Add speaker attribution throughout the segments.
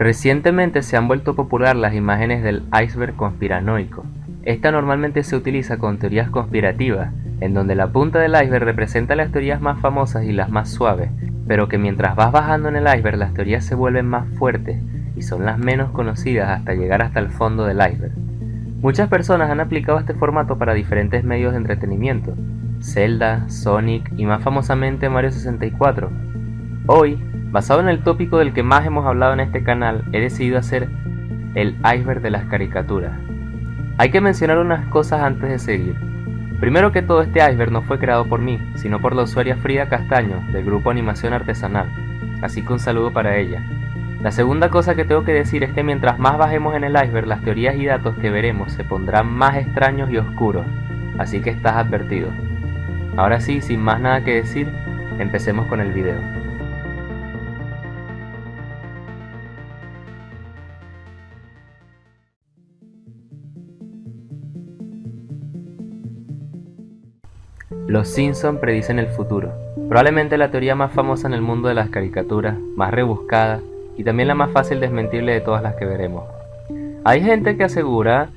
Speaker 1: Recientemente se han vuelto popular las imágenes del iceberg conspiranoico. Esta normalmente se utiliza con teorías conspirativas, en donde la punta del iceberg representa las teorías más famosas y las más suaves, pero que mientras vas bajando en el iceberg las teorías se vuelven más fuertes y son las menos conocidas hasta llegar hasta el fondo del iceberg. Muchas personas han aplicado este formato para diferentes medios de entretenimiento, Zelda, Sonic y más famosamente Mario 64. Hoy, basado en el tópico del que más hemos hablado en este canal, he decidido hacer el iceberg de las caricaturas. Hay que mencionar unas cosas antes de seguir. Primero que todo, este iceberg no fue creado por mí, sino por la usuaria Frida Castaño, del grupo Animación Artesanal, así que un saludo para ella. La segunda cosa que tengo que decir es que mientras más bajemos en el iceberg, las teorías y datos que veremos se pondrán más extraños y oscuros, así que estás advertido. Ahora sí, sin más nada que decir, empecemos con el video. Los Simpson predicen el futuro, probablemente la teoría más famosa en el mundo de las caricaturas, más rebuscada y también la más fácil desmentible de todas las que veremos. Hay gente que asegura,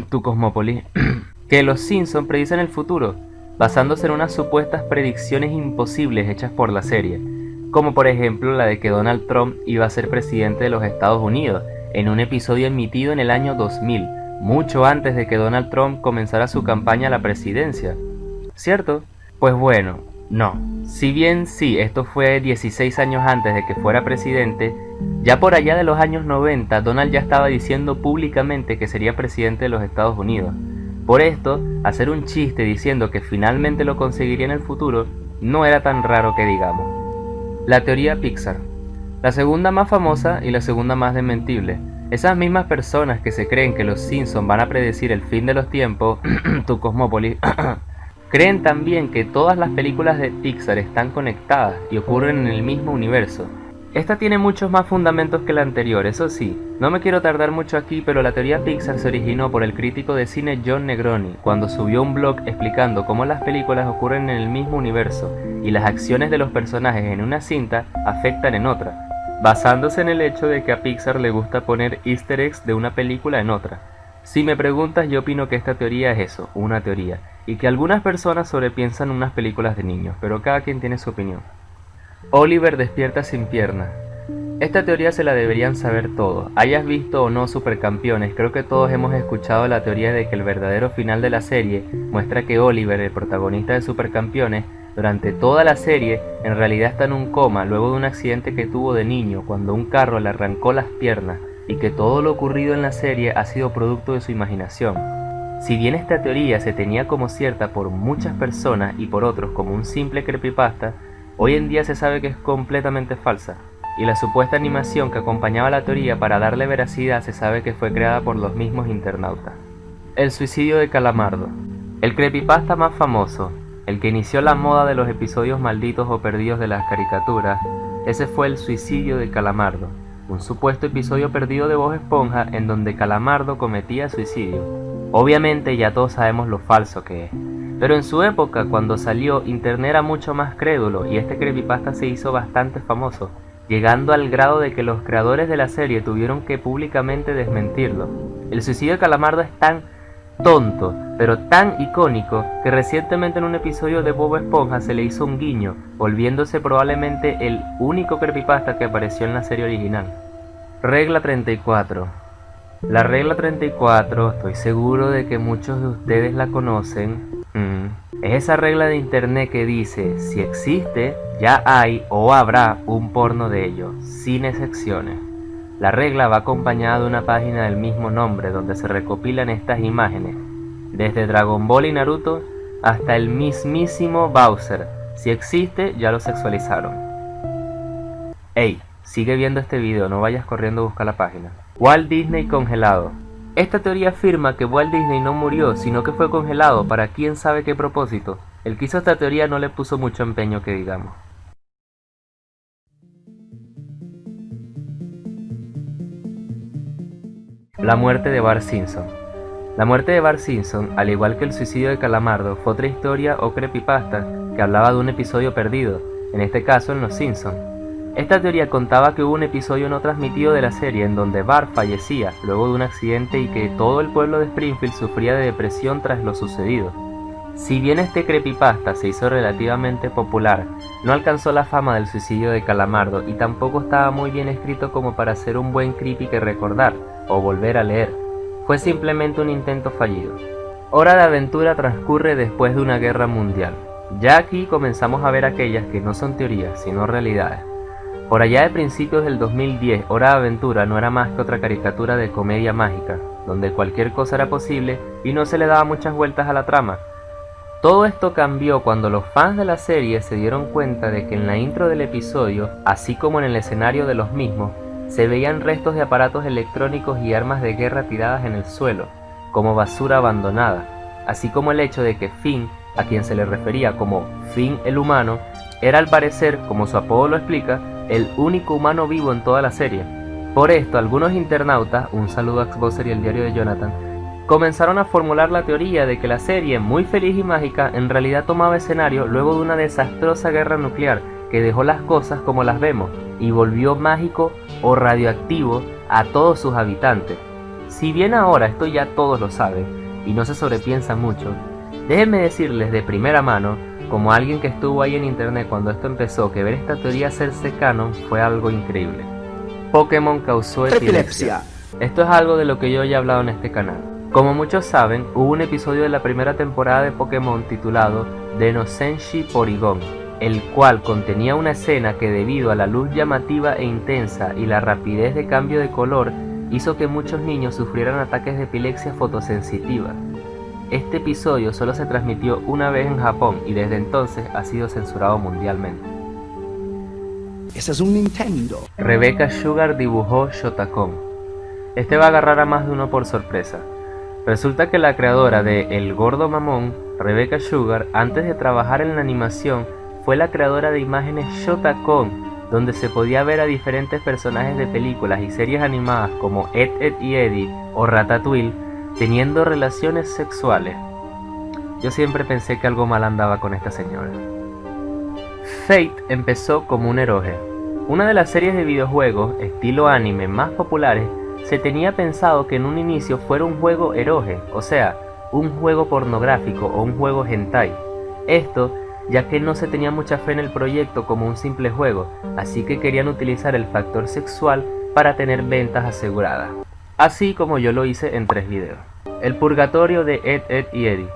Speaker 1: tu Cosmópolis, que los Simpson predicen el futuro, basándose en unas supuestas predicciones imposibles hechas por la serie, como por ejemplo la de que Donald Trump iba a ser presidente de los Estados Unidos, en un episodio emitido en el año 2000, mucho antes de que Donald Trump comenzara su campaña a la presidencia. ¿Cierto? Pues bueno, no. Si bien sí, esto fue 16 años antes de que fuera presidente, ya por allá de los años 90, Donald ya estaba diciendo públicamente que sería presidente de los Estados Unidos. Por esto, hacer un chiste diciendo que finalmente lo conseguiría en el futuro no era tan raro que digamos. La teoría Pixar. La segunda más famosa y la segunda más desmentible. Esas mismas personas que se creen que los Simpsons van a predecir el fin de los tiempos, tu Cosmópolis, creen también que todas las películas de Pixar están conectadas y ocurren en el mismo universo. Esta tiene muchos más fundamentos que la anterior, eso sí, no me quiero tardar mucho aquí, pero la teoría Pixar se originó por el crítico de cine John Negroni, cuando subió un blog explicando cómo las películas ocurren en el mismo universo y las acciones de los personajes en una cinta afectan en otra, basándose en el hecho de que a Pixar le gusta poner easter eggs de una película en otra. Si me preguntas, yo opino que esta teoría es eso, una teoría, y que algunas personas sobrepiensan unas películas de niños, pero cada quien tiene su opinión. Oliver despierta sin piernas. Esta teoría se la deberían saber todos. Hayas visto o no Supercampeones, creo que todos hemos escuchado la teoría de que el verdadero final de la serie muestra que Oliver, el protagonista de Supercampeones, durante toda la serie en realidad está en un coma luego de un accidente que tuvo de niño cuando un carro le arrancó las piernas, y que todo lo ocurrido en la serie ha sido producto de su imaginación. Si bien esta teoría se tenía como cierta por muchas personas y por otros como un simple creepypasta, hoy en día se sabe que es completamente falsa, y la supuesta animación que acompañaba la teoría para darle veracidad se sabe que fue creada por los mismos internautas. El suicidio de Calamardo. El creepypasta más famoso, el que inició la moda de los episodios malditos o perdidos de las caricaturas, ese fue el suicidio de Calamardo, un supuesto episodio perdido de Bob Esponja en donde Calamardo cometía suicidio. Obviamente ya todos sabemos lo falso que es, pero en su época, cuando salió, internet era mucho más crédulo y este creepypasta se hizo bastante famoso, llegando al grado de que los creadores de la serie tuvieron que públicamente desmentirlo. El suicidio de Calamardo es tan tonto, pero tan icónico, que recientemente en un episodio de Bob Esponja se le hizo un guiño, volviéndose probablemente el único creepypasta que apareció en la serie original. Regla 34. La regla 34, estoy seguro de que muchos de ustedes la conocen. Es esa regla de internet que dice, si existe, ya hay o habrá un porno de ello, sin excepciones. La regla va acompañada de una página del mismo nombre donde se recopilan estas imágenes, desde Dragon Ball y Naruto hasta el mismísimo Bowser. Si existe, ya lo sexualizaron. Ey, sigue viendo este video, no vayas corriendo a buscar la página. Walt Disney congelado. Esta teoría afirma que Walt Disney no murió, sino que fue congelado para quién sabe qué propósito. El que hizo esta teoría no le puso mucho empeño que digamos. La muerte de Bart Simpson. La muerte de Bart Simpson, al igual que el suicidio de Calamardo, fue otra historia o creepypasta que hablaba de un episodio perdido, en este caso en Los Simpsons. Esta teoría contaba que hubo un episodio no transmitido de la serie en donde Bart fallecía luego de un accidente y que todo el pueblo de Springfield sufría de depresión tras lo sucedido. Si bien este creepypasta se hizo relativamente popular, no alcanzó la fama del suicidio de Calamardo y tampoco estaba muy bien escrito como para ser un buen creepy que recordar o volver a leer. Fue simplemente un intento fallido. Hora de Aventura transcurre después de una guerra mundial. Ya aquí comenzamos a ver aquellas que no son teorías, sino realidades. Por allá de principios del 2010, Hora de Aventura no era más que otra caricatura de comedia mágica, donde cualquier cosa era posible y no se le daba muchas vueltas a la trama. Todo esto cambió cuando los fans de la serie se dieron cuenta de que en la intro del episodio, así como en el escenario de los mismos, se veían restos de aparatos electrónicos y armas de guerra tiradas en el suelo, como basura abandonada, así como el hecho de que Finn, a quien se le refería como Finn el humano, era al parecer, como su apodo lo explica, el único humano vivo en toda la serie. Por esto, algunos internautas, un saludo a Xboxer y el diario de Jonathan, comenzaron a formular la teoría de que la serie, muy feliz y mágica, en realidad tomaba escenario luego de una desastrosa guerra nuclear que dejó las cosas como las vemos y volvió mágico o radioactivo a todos sus habitantes. Si bien ahora esto ya todos lo saben y no se sobrepiensa mucho, déjenme decirles de primera mano, como alguien que estuvo ahí en internet cuando esto empezó, que ver esta teoría hacerse canon fue algo increíble. Pokémon causó epilepsia. Esto es algo de lo que yo ya he hablado en este canal. Como muchos saben, hubo un episodio de la primera temporada de Pokémon titulado Denosenshi Porygon, el cual contenía una escena que debido a la luz llamativa e intensa y la rapidez de cambio de color hizo que muchos niños sufrieran ataques de epilepsia fotosensitiva. Este episodio solo se transmitió una vez en Japón y desde entonces ha sido censurado mundialmente.
Speaker 2: Ese es un Nintendo.
Speaker 1: Rebecca Sugar dibujó Shotacon. Este va a agarrar a más de uno por sorpresa. Resulta que la creadora de El Gordo Mamón, Rebecca Sugar, antes de trabajar en la animación, fue la creadora de imágenes Shotacon, donde se podía ver a diferentes personajes de películas y series animadas como Ed, Edd y Eddy o Ratatouille teniendo relaciones sexuales. Yo siempre pensé que algo mal andaba con esta señora. Fate empezó como un eroge. Una de las series de videojuegos, estilo anime, más populares, se tenía pensado que en un inicio fuera un juego eroge, o sea, un juego pornográfico o un juego hentai. Esto ya que no se tenía mucha fe en el proyecto como un simple juego, así que querían utilizar el factor sexual para tener ventas aseguradas. Así como yo lo hice en 3 videos. El purgatorio de Ed, Edd y Eddy.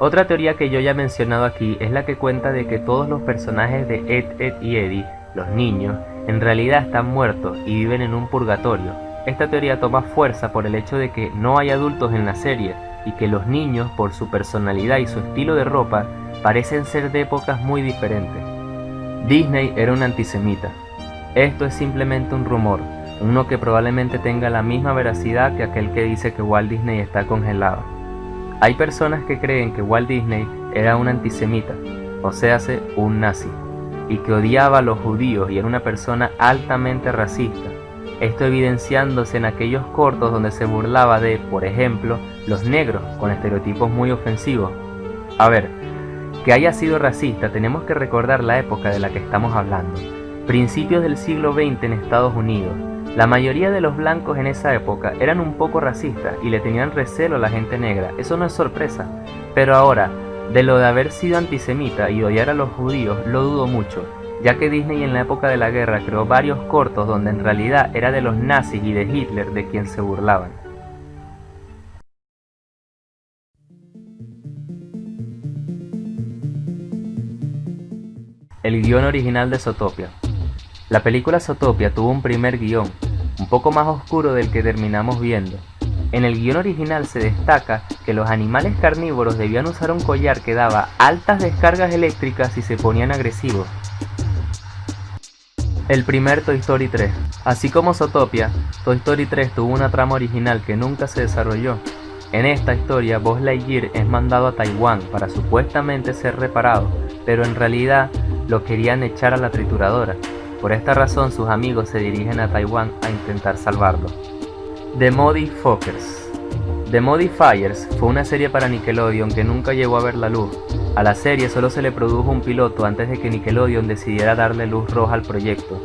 Speaker 1: Otra teoría que yo ya he mencionado aquí es la que cuenta de que todos los personajes de Ed, Edd y Eddy, los niños, en realidad están muertos y viven en un purgatorio. Esta teoría toma fuerza por el hecho de que no hay adultos en la serie y que los niños, por su personalidad y su estilo de ropa, parecen ser de épocas muy diferentes. Disney era un antisemita. Esto es simplemente un rumor, uno que probablemente tenga la misma veracidad que aquel que dice que Walt Disney está congelado. Hay personas que creen que Walt Disney era un antisemita, o sea, un nazi, y que odiaba a los judíos y era una persona altamente racista. Esto evidenciándose en aquellos cortos donde se burlaba de, por ejemplo, los negros, con estereotipos muy ofensivos. A ver, que haya sido racista, tenemos que recordar la época de la que estamos hablando. Principios del siglo XX en Estados Unidos. La mayoría de los blancos en esa época eran un poco racistas y le tenían recelo a la gente negra, eso no es sorpresa. Pero ahora, de lo de haber sido antisemita y odiar a los judíos, lo dudo mucho, ya que Disney en la época de la guerra creó varios cortos donde en realidad era de los nazis y de Hitler de quien se burlaban. El guión original de Zootopia. La película Zootopia tuvo un primer guión, un poco más oscuro del que terminamos viendo. En el guión original se destaca que los animales carnívoros debían usar un collar que daba altas descargas eléctricas si se ponían agresivos. El primer Toy Story 3. Así como Zootopia, Toy Story 3 tuvo una trama original que nunca se desarrolló. En esta historia, Buzz Lightyear es mandado a Taiwán para supuestamente ser reparado, pero en realidad lo querían echar a la trituradora. Por esta razón sus amigos se dirigen a Taiwán a intentar salvarlo. The Modifiers. The Modifiers fue una serie para Nickelodeon que nunca llegó a ver la luz. A la serie solo se le produjo un piloto antes de que Nickelodeon decidiera darle luz roja al proyecto.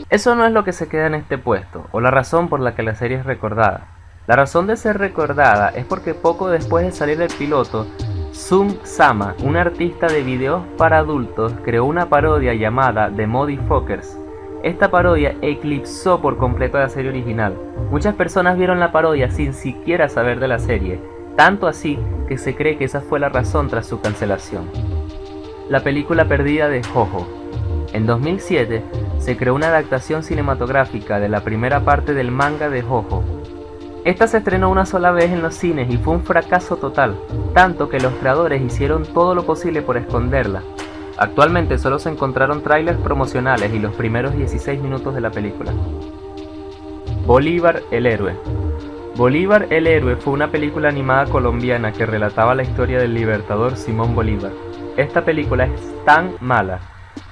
Speaker 1: Eso no es lo que se queda en este puesto, o la razón por la que la serie es recordada. La razón de ser recordada es porque poco después de salir el piloto, Sung Sama, un artista de videos para adultos, creó una parodia llamada The Muddy Fuckers. Esta parodia eclipsó por completo a la serie original. Muchas personas vieron la parodia sin siquiera saber de la serie, tanto así que se cree que esa fue la razón tras su cancelación. La película perdida de Jojo. En 2007 se creó una adaptación cinematográfica de la primera parte del manga de Jojo. Esta se estrenó una sola vez en los cines y fue un fracaso total, tanto que los creadores hicieron todo lo posible por esconderla. Actualmente solo se encontraron trailers promocionales y los primeros 16 minutos de la película. Bolívar el héroe. Bolívar el héroe fue una película animada colombiana que relataba la historia del libertador Simón Bolívar. Esta película es tan mala,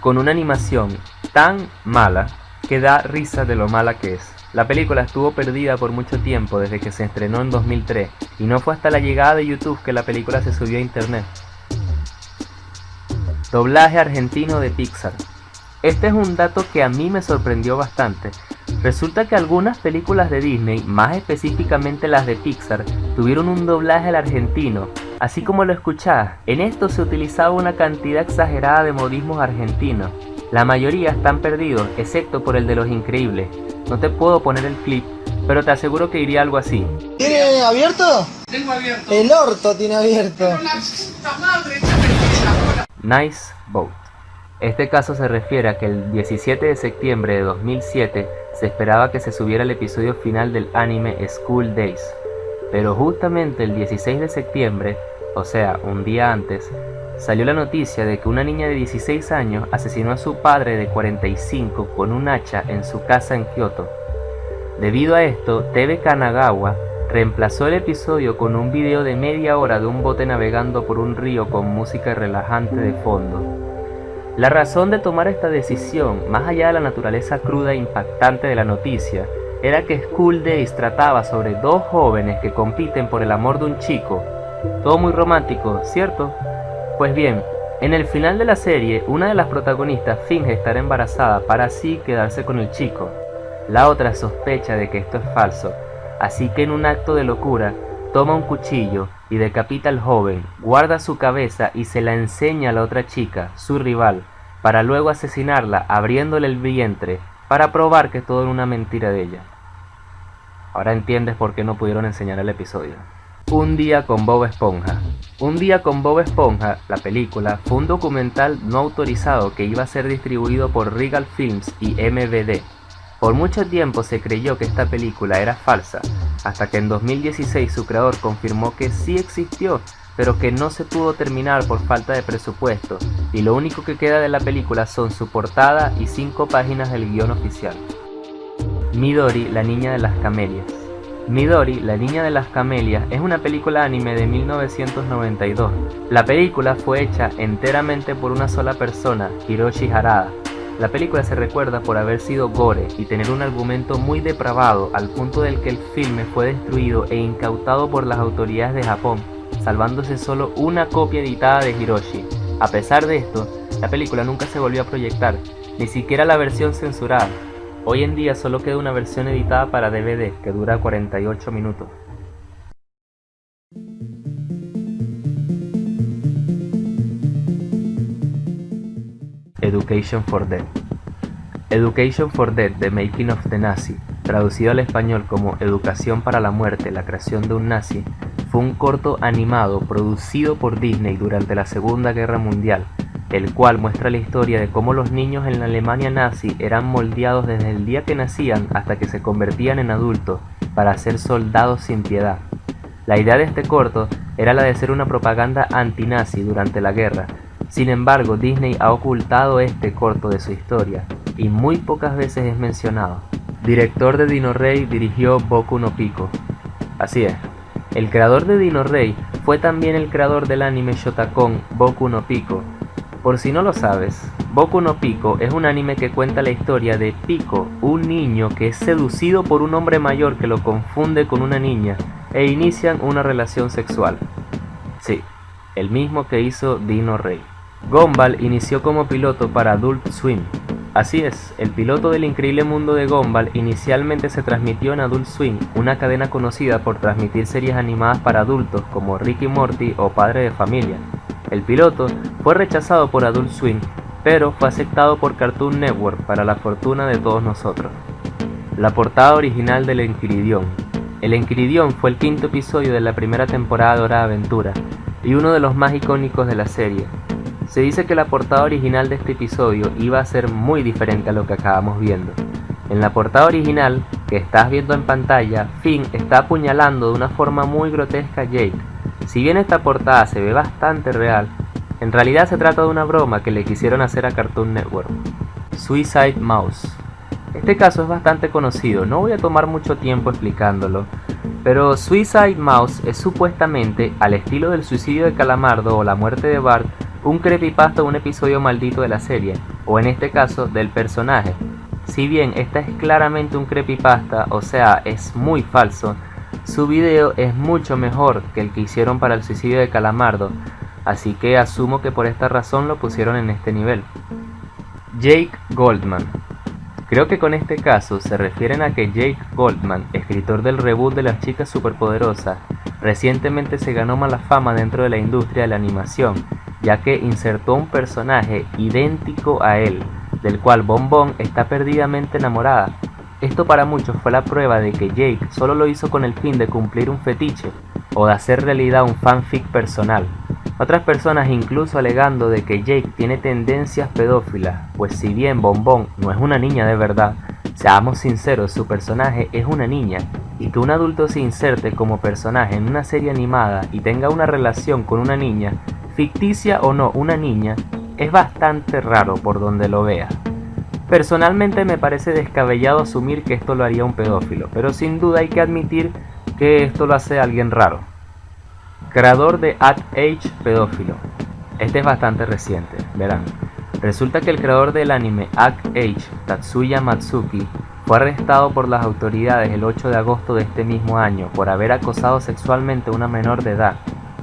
Speaker 1: con una animación tan mala, que da risa de lo mala que es. La película estuvo perdida por mucho tiempo desde que se estrenó en 2003 y no fue hasta la llegada de YouTube que la película se subió a internet. Doblaje argentino de Pixar. Este es un dato que a mí me sorprendió bastante. Resulta que algunas películas de Disney, más específicamente las de Pixar, tuvieron un doblaje al argentino. Así como lo escuchás, en esto se utilizaba una cantidad exagerada de modismos argentinos. La mayoría están perdidos, excepto por el de Los Increíbles. No te puedo poner el clip, pero te aseguro que iría algo así.
Speaker 3: ¿Tiene abierto?
Speaker 4: Tengo abierto.
Speaker 3: El orto tiene abierto.
Speaker 4: Pero la puta madre, ya me
Speaker 1: Nice Boat. Este caso se refiere a que el 17 de septiembre de 2007 se esperaba que se subiera el episodio final del anime School Days, pero justamente el 16 de septiembre, o sea, un día antes, salió la noticia de que una niña de 16 años asesinó a su padre de 45 con un hacha en su casa en Kioto. Debido a esto, TV Kanagawa reemplazó el episodio con un video de media hora de un bote navegando por un río con música relajante de fondo. La razón de tomar esta decisión, más allá de la naturaleza cruda e impactante de la noticia, era que School Days trataba sobre dos jóvenes que compiten por el amor de un chico. Todo muy romántico, ¿cierto? Pues bien, en el final de la serie, una de las protagonistas finge estar embarazada para así quedarse con el chico. La otra sospecha de que esto es falso, así que en un acto de locura, toma un cuchillo y decapita al joven, guarda su cabeza y se la enseña a la otra chica, su rival, para luego asesinarla abriéndole el vientre para probar que todo era una mentira de ella. Ahora entiendes por qué no pudieron enseñar el episodio. Un día con Bob Esponja. Un día con Bob Esponja, la película, fue un documental no autorizado que iba a ser distribuido por Regal Films y MVD. Por mucho tiempo se creyó que esta película era falsa, hasta que en 2016 su creador confirmó que sí existió, pero que no se pudo terminar por falta de presupuesto, y lo único que queda de la película son su portada y 5 páginas del guión oficial. Midori, la niña de las camelias. Midori, la niña de las camelias, es una película anime de 1992. La película fue hecha enteramente por una sola persona, Hiroshi Harada. La película se recuerda por haber sido gore y tener un argumento muy depravado al punto del que el filme fue destruido e incautado por las autoridades de Japón, salvándose solo una copia editada de Hiroshi. A pesar de esto, la película nunca se volvió a proyectar, ni siquiera la versión censurada. Hoy en día solo queda una versión editada para DVD que dura 48 minutos. Education for Dead. Education for Dead, The Making of the Nazi, traducido al español como Educación para la muerte, la creación de un nazi, fue un corto animado producido por Disney durante la Segunda Guerra Mundial, el cual muestra la historia de cómo los niños en la Alemania nazi eran moldeados desde el día que nacían hasta que se convertían en adultos para ser soldados sin piedad. La idea de este corto era la de ser una propaganda anti-nazi durante la guerra. Sin embargo, Disney ha ocultado este corto de su historia y muy pocas veces es mencionado. Director de Dino Rey dirigió Boku no Pico. Así es, el creador de Dino Rey fue también el creador del anime Shotacon Boku no Pico. Por si no lo sabes, Boku no Pico es un anime que cuenta la historia de Pico, un niño que es seducido por un hombre mayor que lo confunde con una niña e inician una relación sexual. Sí, el mismo que hizo Dino Rey. Gumball inició como piloto para Adult Swim. Así es, el piloto del increíble mundo de Gumball inicialmente se transmitió en Adult Swim, una cadena conocida por transmitir series animadas para adultos como Rick y Morty o Padre de Familia. El piloto fue rechazado por Adult Swim, pero fue aceptado por Cartoon Network para la fortuna de todos nosotros. La portada original del Enquiridión. El Enquiridión fue el quinto episodio de la primera temporada de Hora de Aventura y uno de los más icónicos de la serie. Se dice que la portada original de este episodio iba a ser muy diferente a lo que acabamos viendo. En la portada original, que estás viendo en pantalla, Finn está apuñalando de una forma muy grotesca a Jake. Si bien esta portada se ve bastante real, en realidad se trata de una broma que le quisieron hacer a Cartoon Network. Suicide Mouse. Este caso es bastante conocido, no voy a tomar mucho tiempo explicándolo, pero Suicide Mouse es supuestamente, al estilo del suicidio de Calamardo o la muerte de Bart, un creepypasta de un episodio maldito de la serie, o en este caso del personaje. Si bien esta es claramente un creepypasta, o sea, es muy falso, su video es mucho mejor que el que hicieron para el suicidio de Calamardo, así que asumo que por esta razón lo pusieron en este nivel. Jake Goldman. Creo que con este caso se refieren a que Jake Goldman, escritor del reboot de Las Chicas Superpoderosas, recientemente se ganó mala fama dentro de la industria de la animación, ya que insertó un personaje idéntico a él, del cual Bon Bon está perdidamente enamorada. Esto para muchos fue la prueba de que Jake solo lo hizo con el fin de cumplir un fetiche, o de hacer realidad un fanfic personal. Otras personas incluso alegando de que Jake tiene tendencias pedófilas, pues si bien Bon Bon no es una niña de verdad, seamos sinceros, su personaje es una niña, y que un adulto se inserte como personaje en una serie animada y tenga una relación con una niña, ficticia o no una niña, es bastante raro por donde lo vea. Personalmente me parece descabellado asumir que esto lo haría un pedófilo, pero sin duda hay que admitir que esto lo hace alguien raro. Creador de At Age pedófilo. Este es bastante reciente, verán. Resulta que el creador del anime At Age, Tatsuya Matsuki, fue arrestado por las autoridades el 8 de agosto de este mismo año por haber acosado sexualmente a una menor de edad.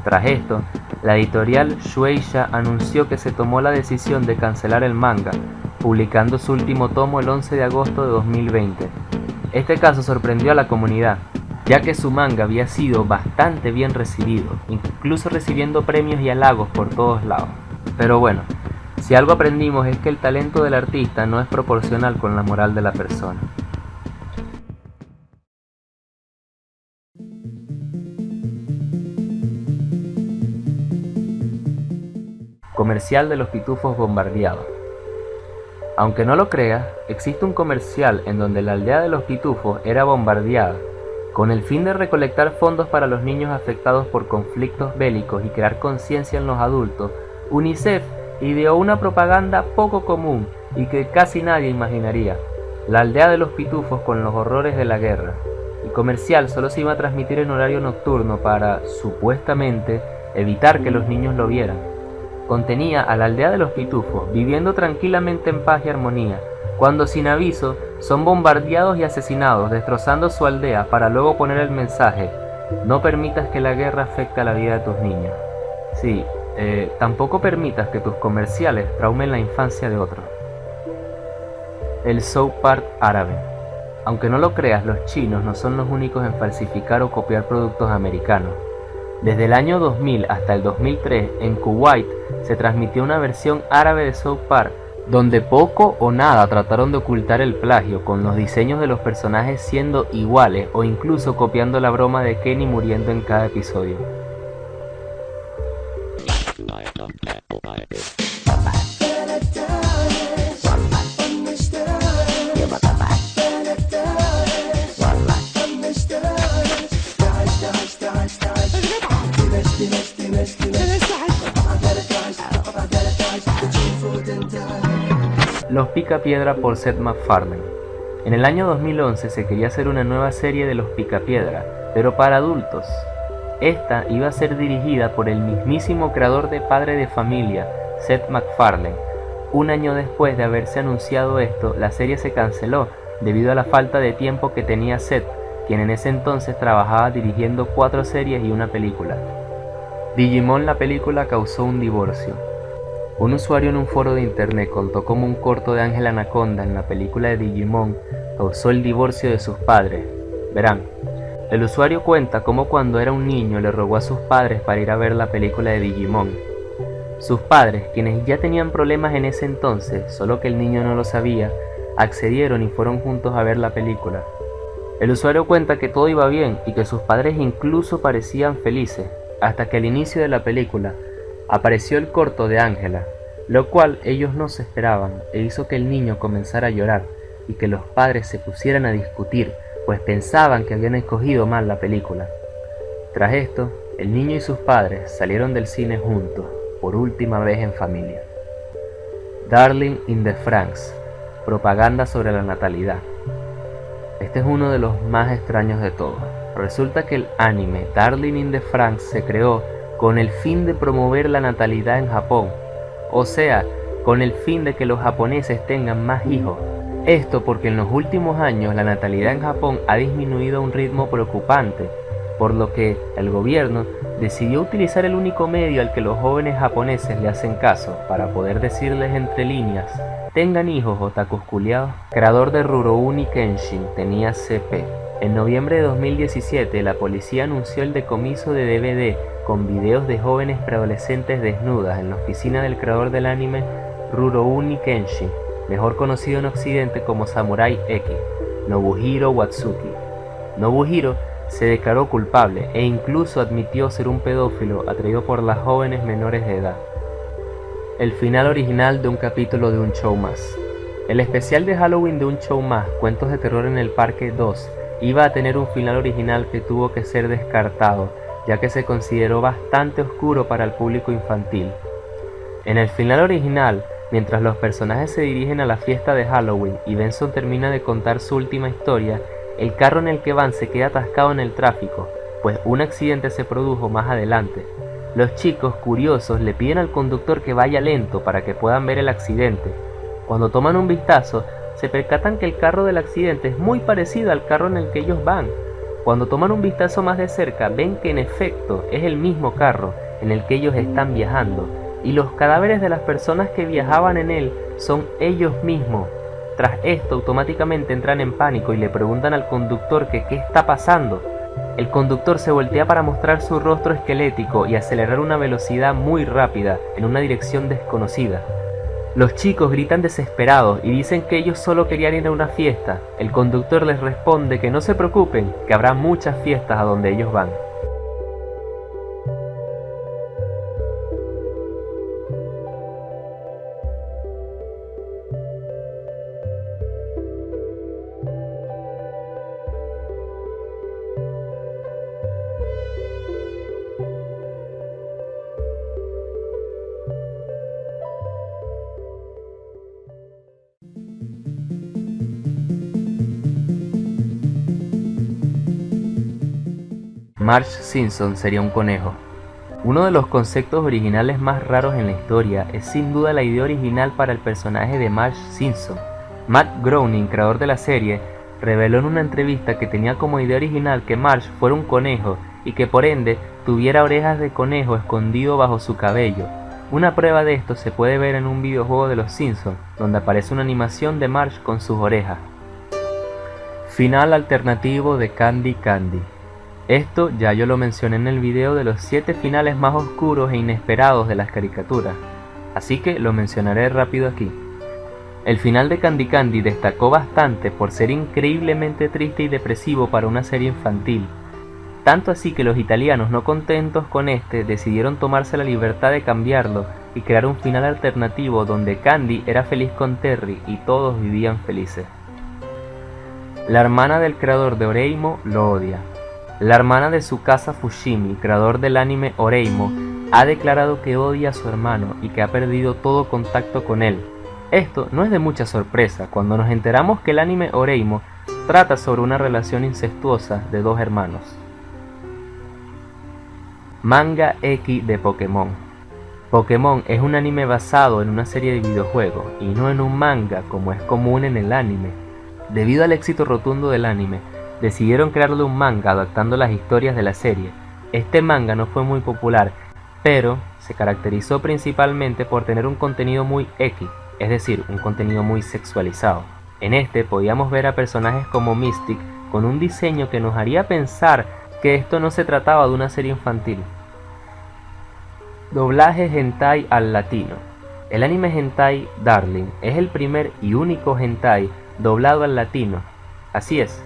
Speaker 1: Tras esto, la editorial Shueisha anunció que se tomó la decisión de cancelar el manga, publicando su último tomo el 11 de agosto de 2020. Este caso sorprendió a la comunidad, ya que su manga había sido bastante bien recibido, incluso recibiendo premios y halagos por todos lados. Pero bueno, si algo aprendimos es que el talento del artista no es proporcional con la moral de la persona. Comercial de los pitufos bombardeados. Aunque no lo creas, existe un comercial en donde la aldea de los pitufos era bombardeada, con el fin de recolectar fondos para los niños afectados por conflictos bélicos y crear conciencia en los adultos. UNICEF ideó una propaganda poco común y que casi nadie imaginaría: la aldea de los pitufos con los horrores de la guerra. El comercial solo se iba a transmitir en horario nocturno para, supuestamente, evitar que los niños lo vieran. Contenía a la aldea de los pitufos viviendo tranquilamente en paz y armonía, cuando sin aviso son bombardeados y asesinados, destrozando su aldea para luego poner el mensaje: no permitas que la guerra afecte a la vida de tus niños. Sí, tampoco permitas que tus comerciales traumen la infancia de otros. El South Park árabe. Aunque no lo creas, los chinos no son los únicos en falsificar o copiar productos americanos. Desde el año 2000 hasta el 2003, en Kuwait se transmitió una versión árabe de South Park, donde poco o nada trataron de ocultar el plagio, con los diseños de los personajes siendo iguales o incluso copiando la broma de Kenny muriendo en cada episodio. Los Picapiedra por Seth MacFarlane. En el año 2011 se quería hacer una nueva serie de Los Picapiedra, pero para adultos. Esta iba a ser dirigida por el mismísimo creador de Padre de Familia, Seth MacFarlane. Un año después de haberse anunciado esto, la serie se canceló debido a la falta de tiempo que tenía Seth, quien en ese entonces trabajaba dirigiendo 4 series y una película. Digimon, la película, causó un divorcio. Un usuario en un foro de internet contó cómo un corto de Ángel Anaconda en la película de Digimon causó el divorcio de sus padres. Verán, el usuario cuenta cómo cuando era un niño le rogó a sus padres para ir a ver la película de Digimon. Sus padres, quienes ya tenían problemas en ese entonces, solo que el niño no lo sabía, accedieron y fueron juntos a ver la película. El usuario cuenta que todo iba bien y que sus padres incluso parecían felices, hasta que al inicio de la película apareció el corto de Ángela, lo cual ellos no se esperaban e hizo que el niño comenzara a llorar y que los padres se pusieran a discutir, pues pensaban que habían escogido mal la película. Tras esto, el niño y sus padres salieron del cine juntos, por última vez en familia. Darling in the Franxx, propaganda sobre la natalidad. Este es uno de los más extraños de todos. Resulta que el anime Darling in the Franxx se creó con el fin de promover la natalidad en Japón, o sea, con el fin de que los japoneses tengan más hijos. Esto porque en los últimos años la natalidad en Japón ha disminuido a un ritmo preocupante, por lo que el gobierno decidió utilizar el único medio al que los jóvenes japoneses le hacen caso para poder decirles entre líneas: tengan hijos, otakus culiados. Creador de Rurouni Kenshin tenía CP. En noviembre de 2017 la policía anunció el decomiso de DVD con videos de jóvenes preadolescentes desnudas en la oficina del creador del anime Rurouni Kenshin, mejor conocido en Occidente como Samurai X, Nobuhiro Watsuki. Nobuhiro se declaró culpable e incluso admitió ser un pedófilo atraído por las jóvenes menores de edad. El final original de un capítulo de Un Show Más. El especial de Halloween de Un Show Más, Cuentos de Terror en el Parque 2, iba a tener un final original que tuvo que ser descartado, ya que se consideró bastante oscuro para el público infantil. En el final original, mientras los personajes se dirigen a la fiesta de Halloween y Benson termina de contar su última historia, el carro en el que van se queda atascado en el tráfico, pues un accidente se produjo más adelante. Los chicos, curiosos, le piden al conductor que vaya lento para que puedan ver el accidente. Cuando toman un vistazo, se percatan que el carro del accidente es muy parecido al carro en el que ellos van. Cuando toman un vistazo más de cerca, ven que en efecto es el mismo carro en el que ellos están viajando, y los cadáveres de las personas que viajaban en él son ellos mismos. Tras esto, automáticamente entran en pánico y le preguntan al conductor que qué está pasando. El conductor se voltea para mostrar su rostro esquelético y acelerar a una velocidad muy rápida en una dirección desconocida. Los chicos gritan desesperados y dicen que ellos solo querían ir a una fiesta. El conductor les responde que no se preocupen, que habrá muchas fiestas a donde ellos van. Marge Simpson sería un conejo. Uno de los conceptos originales más raros en la historia es sin duda la idea original para el personaje de Marge Simpson. Matt Groening, creador de la serie, reveló en una entrevista que tenía como idea original que Marge fuera un conejo y que por ende tuviera orejas de conejo escondido bajo su cabello. Una prueba de esto se puede ver en un videojuego de los Simpsons, donde aparece una animación de Marge con sus orejas. Final alternativo de Candy Candy. Esto ya yo lo mencioné en el video de los 7 finales más oscuros e inesperados de las caricaturas, así que lo mencionaré rápido aquí. El final de Candy Candy destacó bastante por ser increíblemente triste y depresivo para una serie infantil, tanto así que los italianos, no contentos con este, decidieron tomarse la libertad de cambiarlo y crear un final alternativo donde Candy era feliz con Terry y todos vivían felices. La hermana del creador de Oreimo lo odia. La hermana de Tsukasa Fushimi, creador del anime Oreimo, ha declarado que odia a su hermano y que ha perdido todo contacto con él. Esto no es de mucha sorpresa cuando nos enteramos que el anime Oreimo trata sobre una relación incestuosa de dos hermanos. Manga X de Pokémon. Pokémon es un anime basado en una serie de videojuegos y no en un manga como es común en el anime. Debido al éxito rotundo del anime, decidieron crearle un manga adaptando las historias de la serie. Este manga no fue muy popular, pero se caracterizó principalmente por tener un contenido muy X, es decir, un contenido muy sexualizado. En este podíamos ver a personajes como Mystic con un diseño que nos haría pensar que esto no se trataba de una serie infantil. Doblaje hentai al latino. El anime hentai Darling es el primer y único hentai doblado al latino. Así es,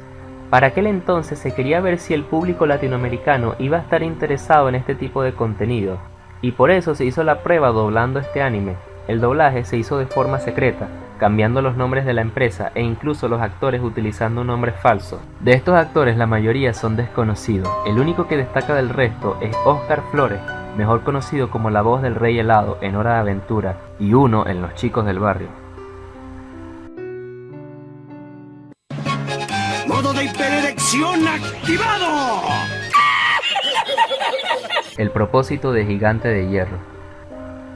Speaker 1: para aquel entonces se quería ver si el público latinoamericano iba a estar interesado en este tipo de contenido, y por eso se hizo la prueba doblando este anime. El doblaje se hizo de forma secreta, cambiando los nombres de la empresa e incluso los actores utilizando un nombre falso. De estos actores la mayoría son desconocidos, el único que destaca del resto es Oscar Flores, mejor conocido como la voz del Rey Helado en Hora de Aventura y Uno en Los Chicos del Barrio.
Speaker 2: ¡Modo de hipererección activado!
Speaker 1: El propósito de Gigante de Hierro.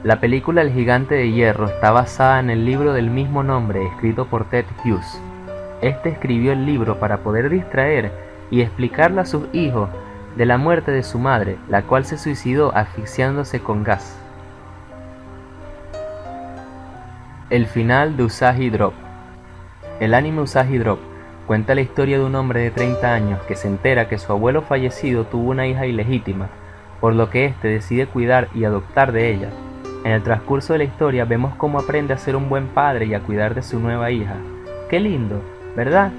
Speaker 1: La película El Gigante de Hierro está basada en el libro del mismo nombre escrito por Ted Hughes. Este escribió el libro para poder distraer y explicarle a sus hijos de la muerte de su madre, la cual se suicidó asfixiándose con gas. El final de Usagi Drop. El anime Usagi Drop cuenta la historia de un hombre de 30 años que se entera que su abuelo fallecido tuvo una hija ilegítima, por lo que éste decide cuidar y adoptar de ella. En el transcurso de la historia vemos cómo aprende a ser un buen padre y a cuidar de su nueva hija. ¡Qué lindo!, ¿verdad?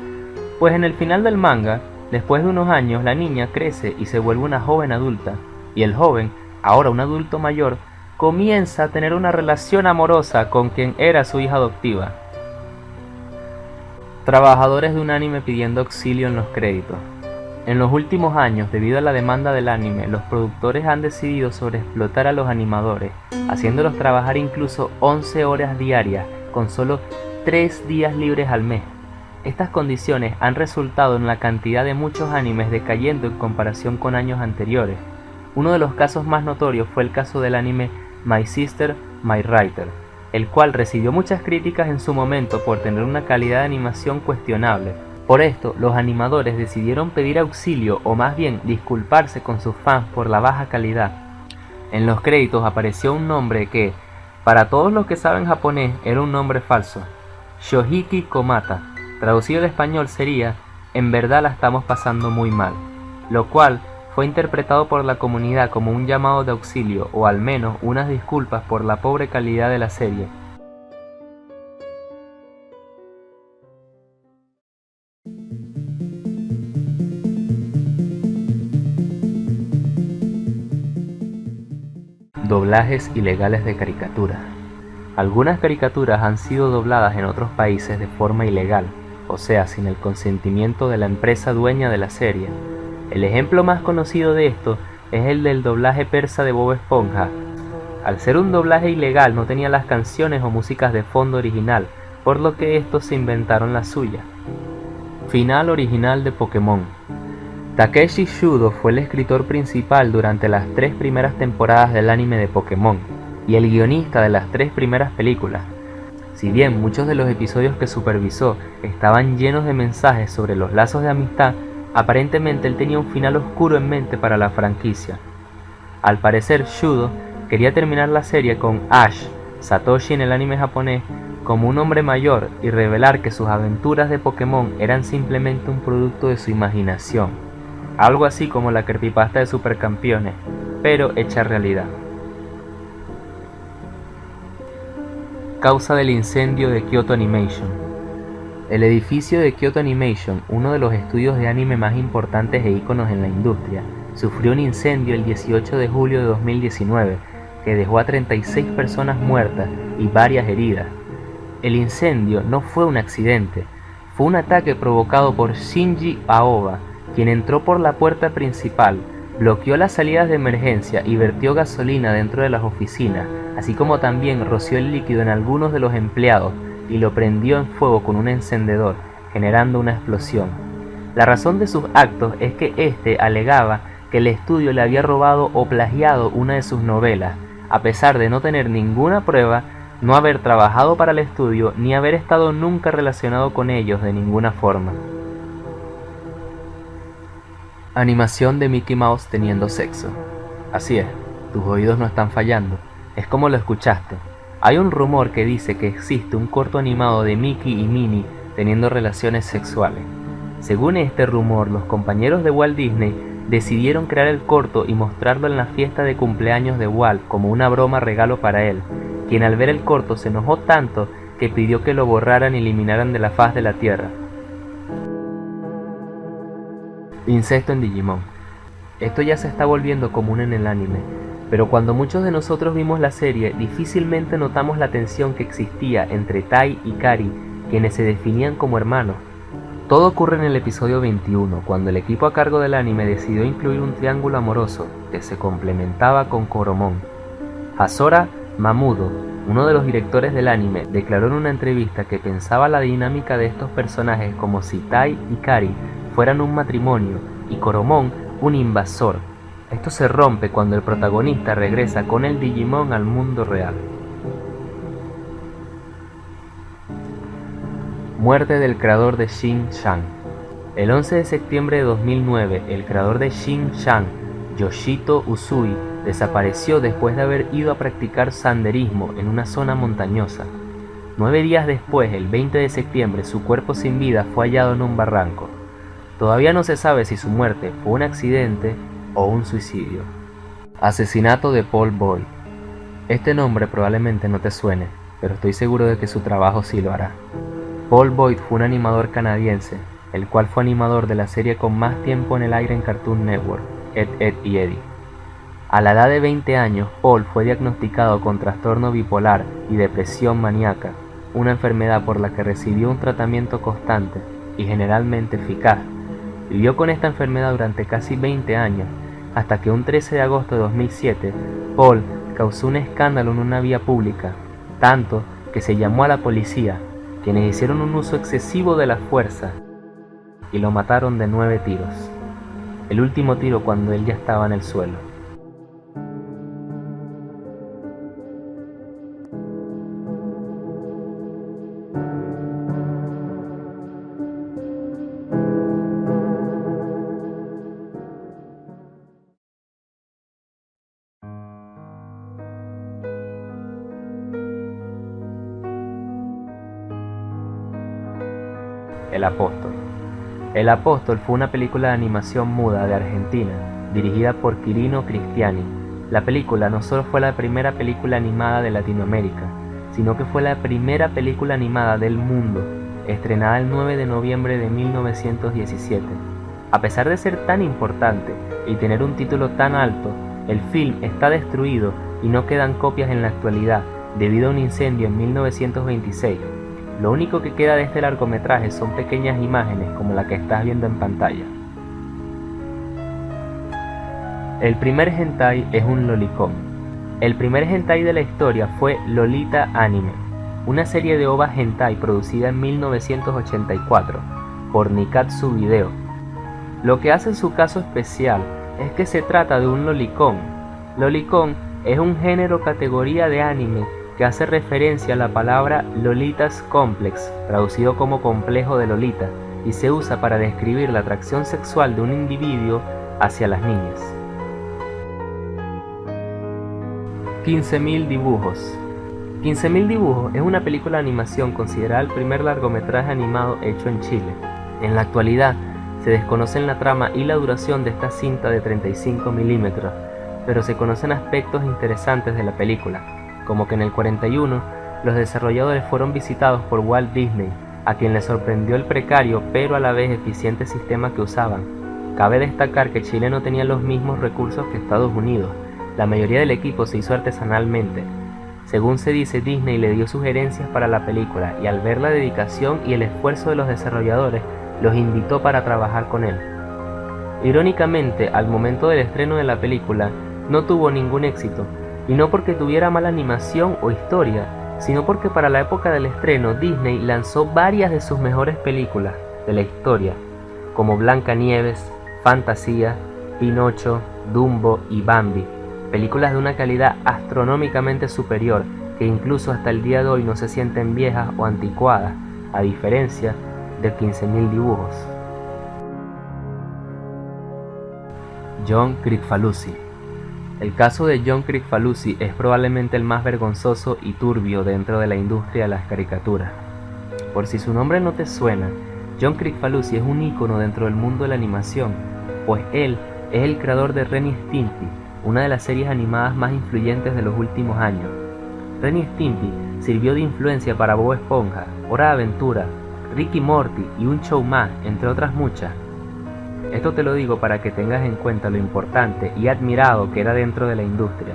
Speaker 1: Pues en el final del manga, después de unos años, la niña crece y se vuelve una joven adulta, y el joven, ahora un adulto mayor, comienza a tener una relación amorosa con quien era su hija adoptiva. Trabajadores de un anime pidiendo auxilio en los créditos. En los últimos años, debido a la demanda del anime, los productores han decidido sobreexplotar a los animadores, haciéndolos trabajar incluso 11 horas diarias, con solo 3 días libres al mes. Estas condiciones han resultado en la cantidad de muchos animes decayendo en comparación con años anteriores. Uno de los casos más notorios fue el caso del anime My Sister, My Writer, el cual recibió muchas críticas en su momento por tener una calidad de animación cuestionable. Por esto, los animadores decidieron pedir auxilio o más bien disculparse con sus fans por la baja calidad. En los créditos apareció un nombre que, para todos los que saben japonés, era un nombre falso: Shohiki Komata. Traducido al español sería "en verdad la estamos pasando muy mal", lo cual fue interpretado por la comunidad como un llamado de auxilio o al menos unas disculpas por la pobre calidad de la serie. Doblajes ilegales de caricatura. Algunas caricaturas han sido dobladas en otros países de forma ilegal, o sea, sin el consentimiento de la empresa dueña de la serie. El ejemplo más conocido de esto es el del doblaje persa de Bob Esponja. Al ser un doblaje ilegal no tenía las canciones o músicas de fondo original, por lo que estos se inventaron la suya. Final original de Pokémon. Takeshi Shudo fue el escritor principal durante las 3 primeras temporadas del anime de Pokémon, y el guionista de las 3 primeras películas. Si bien muchos de los episodios que supervisó estaban llenos de mensajes sobre los lazos de amistad, aparentemente él tenía un final oscuro en mente para la franquicia. Al parecer, Shudo quería terminar la serie con Ash, Satoshi en el anime japonés, como un hombre mayor y revelar que sus aventuras de Pokémon eran simplemente un producto de su imaginación. Algo así como la creepypasta de Supercampeones, pero hecha realidad. Causa del incendio de Kyoto Animation. El edificio de Kyoto Animation, uno de los estudios de anime más importantes e íconos en la industria, sufrió un incendio el 18 de julio de 2019 que dejó a 36 personas muertas y varias heridas. El incendio no fue un accidente, fue un ataque provocado por Shinji Aoba, quien entró por la puerta principal, bloqueó las salidas de emergencia y vertió gasolina dentro de las oficinas, así como también roció el líquido en algunos de los empleados y lo prendió en fuego con un encendedor, generando una explosión. La razón de sus actos es que este alegaba que el estudio le había robado o plagiado una de sus novelas, a pesar de no tener ninguna prueba, no haber trabajado para el estudio ni haber estado nunca relacionado con ellos de ninguna forma. Animación de Mickey Mouse teniendo sexo. Así es, tus oídos no están fallando, es como lo escuchaste. Hay un rumor que dice que existe un corto animado de Mickey y Minnie teniendo relaciones sexuales. Según este rumor, los compañeros de Walt Disney decidieron crear el corto y mostrarlo en la fiesta de cumpleaños de Walt como una broma regalo para él, quien al ver el corto se enojó tanto que pidió que lo borraran y eliminaran de la faz de la tierra. Incesto en Digimon. Esto ya se está volviendo común en el anime, pero cuando muchos de nosotros vimos la serie, difícilmente notamos la tensión que existía entre Tai y Kari, quienes se definían como hermanos. Todo ocurre en el episodio 21, cuando el equipo a cargo del anime decidió incluir un triángulo amoroso que se complementaba con Coromon. Hasora Mamudo, uno de los directores del anime, declaró en una entrevista que pensaba la dinámica de estos personajes como si Tai y Kari fueran un matrimonio y Coromon un invasor. Esto se rompe cuando el protagonista regresa con el Digimon al mundo real. Muerte del creador de Shin-Chan. El 11 de septiembre de 2009, el creador de Shin-Chan, Yoshito Usui, desapareció después de haber ido a practicar senderismo en una zona montañosa. 9 días después, el 20 de septiembre, su cuerpo sin vida fue hallado en un barranco. Todavía no se sabe si su muerte fue un accidente o un suicidio. Asesinato de Paul Boyd. Este nombre probablemente no te suene, pero estoy seguro de que su trabajo sí lo hará. Paul Boyd fue un animador canadiense, el cual fue animador de la serie con más tiempo en el aire en Cartoon Network, Ed, Edd y Eddy. A la edad de 20 años, Paul fue diagnosticado con trastorno bipolar y depresión maníaca, una enfermedad por la que recibió un tratamiento constante y generalmente eficaz. Vivió con esta enfermedad durante casi 20 años, hasta que un 13 de agosto de 2007, Paul causó un escándalo en una vía pública, tanto que se llamó a la policía, quienes hicieron un uso excesivo de la fuerza y lo mataron de 9 tiros. El último tiro cuando él ya estaba en el suelo. El Apóstol. El Apóstol fue una película de animación muda de Argentina, dirigida por Quirino Cristiani. La película no solo fue la primera película animada de Latinoamérica, sino que fue la primera película animada del mundo, estrenada el 9 de noviembre de 1917. A pesar de ser tan importante y tener un título tan alto, el film está destruido y no quedan copias en la actualidad debido a un incendio en 1926. Lo único que queda de este largometraje son pequeñas imágenes como la que estás viendo en pantalla. El primer hentai es un lolicón. El primer hentai de la historia fue Lolita Anime, una serie de ovas hentai producida en 1984 por Nikatsu Video. Lo que hace su caso especial es que se trata de un lolicón. Lolicón es un género categoría de anime que hace referencia a la palabra Lolitas Complex, traducido como complejo de Lolita, y se usa para describir la atracción sexual de un individuo hacia las niñas. 15.000 dibujos. 15.000 dibujos es una película de animación considerada el primer largometraje animado hecho en Chile. En la actualidad, se desconocen la trama y la duración de esta cinta de 35 milímetros, pero se conocen aspectos interesantes de la película, como que en el 41 los desarrolladores fueron visitados por Walt Disney, a quien le sorprendió el precario pero a la vez eficiente sistema que usaban. Cabe destacar que Chile no tenía los mismos recursos que Estados Unidos, la mayoría del equipo se hizo artesanalmente. Según se dice, Disney le dio sugerencias para la película y al ver la dedicación y el esfuerzo de los desarrolladores, los invitó para trabajar con él. Irónicamente, al momento del estreno de la película, no tuvo ningún éxito, y no porque tuviera mala animación o historia, sino porque para la época del estreno Disney lanzó varias de sus mejores películas de la historia, como Blancanieves, Fantasía, Pinocho, Dumbo y Bambi, películas de una calidad astronómicamente superior que incluso hasta el día de hoy no se sienten viejas o anticuadas, a diferencia de 15.000 dibujos. John Kricfalusi. El caso de John Kricfalusi es probablemente el más vergonzoso y turbio dentro de la industria de las caricaturas. Por si su nombre no te suena, John Kricfalusi es un ícono dentro del mundo de la animación, pues él es el creador de Ren y Stimpy, una de las series animadas más influyentes de los últimos años. Ren y Stimpy sirvió de influencia para Bob Esponja, Hora de Aventura, Rick y Morty y un show más, entre otras muchas. Esto te lo digo para que tengas en cuenta lo importante y admirado que era dentro de la industria.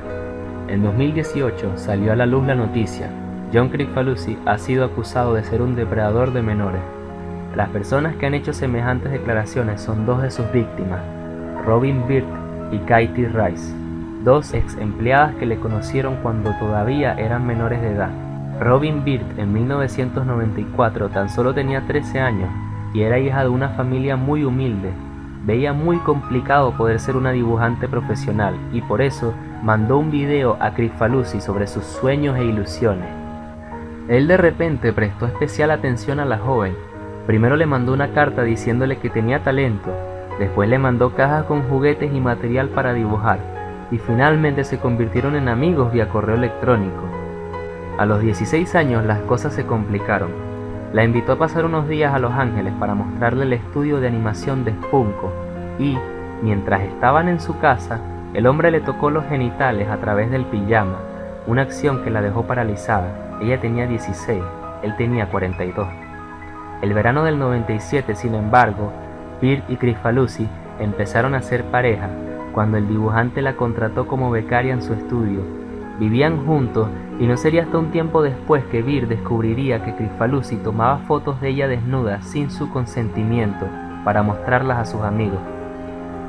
Speaker 1: En 2018 salió a la luz la noticia: John Kricfalusi ha sido acusado de ser un depredador de menores. Las personas que han hecho semejantes declaraciones son dos de sus víctimas, Robin Bird y Katie Rice, dos ex empleadas que le conocieron cuando todavía eran menores de edad. Robin Bird en 1994 tan solo tenía 13 años y era hija de una familia muy humilde. Veía muy complicado poder ser una dibujante profesional y por eso mandó un video a Kricfalusi sobre sus sueños e ilusiones. Él de repente prestó especial atención a la joven. Primero le mandó una carta diciéndole que tenía talento, después le mandó cajas con juguetes y material para dibujar, y finalmente se convirtieron en amigos vía correo electrónico. A los 16 años las cosas se complicaron. La invitó a pasar unos días a Los Ángeles para mostrarle el estudio de animación de Spunko, y, mientras estaban en su casa, el hombre le tocó los genitales a través del pijama, una acción que la dejó paralizada. Ella tenía 16, él tenía 42. El verano del 97, sin embargo, Bird y Kricfalusi empezaron a ser pareja cuando el dibujante la contrató como becaria en su estudio. Vivían juntos y no sería hasta un tiempo después que Bird descubriría que Kricfalusi tomaba fotos de ella desnuda sin su consentimiento para mostrarlas a sus amigos.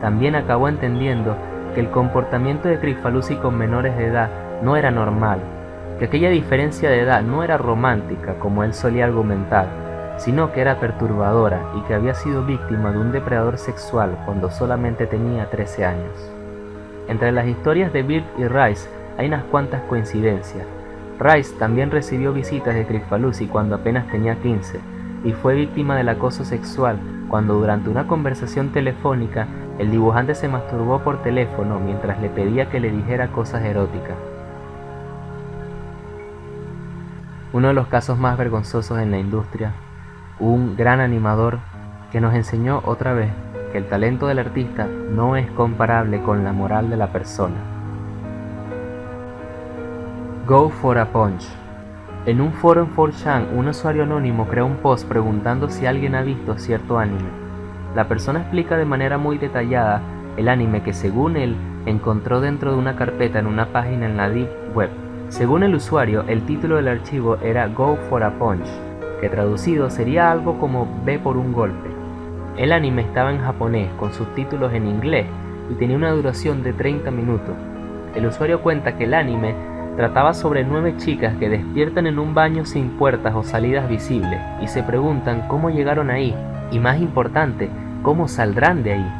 Speaker 1: También acabó entendiendo que el comportamiento de Kricfalusi con menores de edad no era normal, que aquella diferencia de edad no era romántica como él solía argumentar, sino que era perturbadora y que había sido víctima de un depredador sexual cuando solamente tenía 13 años. Entre las historias de Bird y Rice hay unas cuantas coincidencias. Rice también recibió visitas de Kricfalusi cuando apenas tenía 15 y fue víctima del acoso sexual cuando durante una conversación telefónica el dibujante se masturbó por teléfono mientras le pedía que le dijera cosas eróticas. Uno de los casos más vergonzosos en la industria, un gran animador que nos enseñó otra vez que el talento del artista no es comparable con la moral de la persona. Go for a Punch. En un foro en 4chan, un usuario anónimo crea un post preguntando si alguien ha visto cierto anime. La persona explica de manera muy detallada el anime que según él encontró dentro de una carpeta en una página en la Deep Web. Según el usuario, el título del archivo era Go for a Punch, que traducido sería algo como Ve por un golpe. El anime estaba en japonés con subtítulos en inglés y tenía una duración de 30 minutos. El usuario cuenta que el anime trataba sobre 9 chicas que despiertan en un baño sin puertas o salidas visibles y se preguntan cómo llegaron ahí y, más importante, cómo saldrán de ahí.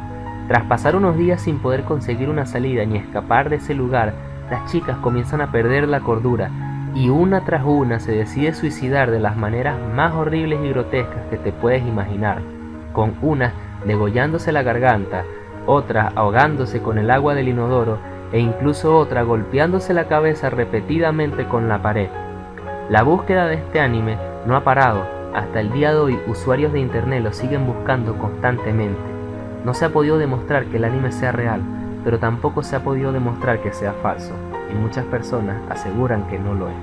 Speaker 1: Tras pasar unos días sin poder conseguir una salida ni escapar de ese lugar, las chicas comienzan a perder la cordura y una tras una se decide suicidar de las maneras más horribles y grotescas que te puedes imaginar, con unas degollándose la garganta, otras ahogándose con el agua del inodoro e incluso otra golpeándose la cabeza repetidamente con la pared. La búsqueda de este anime no ha parado. Hasta el día de hoy usuarios de internet lo siguen buscando constantemente. No se ha podido demostrar que el anime sea real, pero tampoco se ha podido demostrar que sea falso, y muchas personas aseguran que no lo es.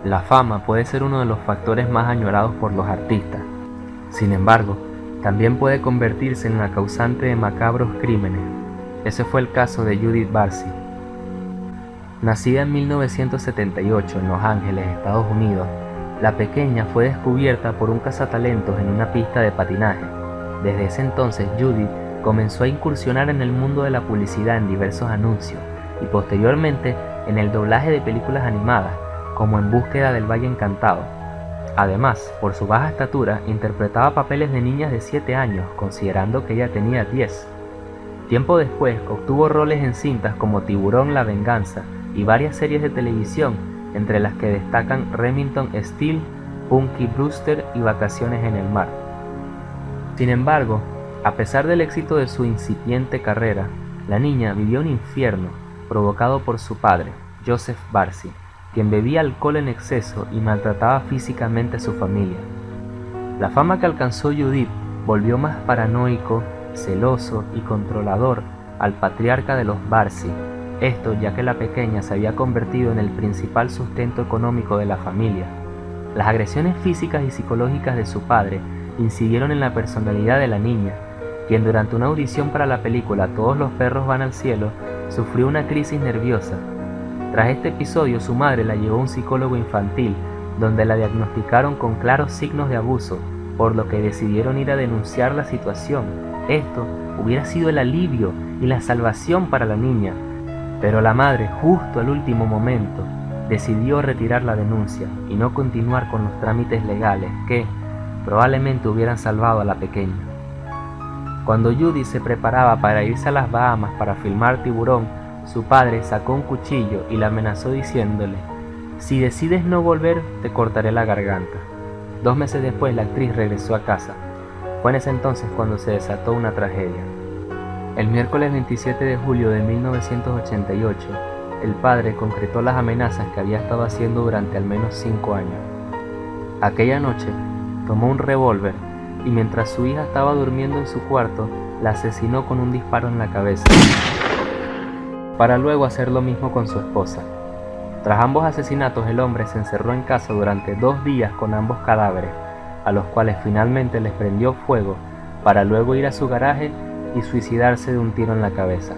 Speaker 1: La fama puede ser uno de los factores más añorados por los artistas. Sin embargo, también puede convertirse en la causante de macabros crímenes. Ese fue el caso de Judith Barsi. Nacida en 1978 en Los Ángeles, Estados Unidos, la pequeña fue descubierta por un cazatalentos en una pista de patinaje. Desde ese entonces, Judith comenzó a incursionar en el mundo de la publicidad en diversos anuncios y posteriormente en el doblaje de películas animadas, como En búsqueda del Valle Encantado. Además, por su baja estatura, interpretaba papeles de niñas de 7 años, considerando que ella tenía 10. Tiempo después, obtuvo roles en cintas como Tiburón: La Venganza y varias series de televisión entre las que destacan Remington Steele, Punky Brewster y Vacaciones en el Mar. Sin embargo, a pesar del éxito de su incipiente carrera, la niña vivió un infierno provocado por su padre, Joseph Barcy, quien bebía alcohol en exceso y maltrataba físicamente a su familia. La fama que alcanzó Judith volvió más paranoico, celoso y controlador al patriarca de los Barcy, esto ya que la pequeña se había convertido en el principal sustento económico de la familia. Las agresiones físicas y psicológicas de su padre incidieron en la personalidad de la niña, quien durante una audición para la película Todos los perros van al cielo sufrió una crisis nerviosa. Tras este episodio, su madre la llevó a un psicólogo infantil, donde la diagnosticaron con claros signos de abuso, por lo que decidieron ir a denunciar la situación. Esto hubiera sido el alivio y la salvación para la niña, pero la madre, justo al último momento, decidió retirar la denuncia y no continuar con los trámites legales que probablemente hubieran salvado a la pequeña. Cuando Judy se preparaba para irse a las Bahamas para filmar Tiburón, su padre sacó un cuchillo y la amenazó diciéndole: "Si decides no volver, te cortaré la garganta". 2 meses después, la actriz regresó a casa. Fue en ese entonces cuando se desató una tragedia. El miércoles 27 de julio de 1988, el padre concretó las amenazas que había estado haciendo durante al menos 5 años. Aquella noche, tomó un revólver y mientras su hija estaba durmiendo en su cuarto, la asesinó con un disparo en la cabeza, para luego hacer lo mismo con su esposa. Tras ambos asesinatos, el hombre se encerró en casa durante 2 días con ambos cadáveres, a los cuales finalmente les prendió fuego, para luego ir a su garaje y suicidarse de un tiro en la cabeza.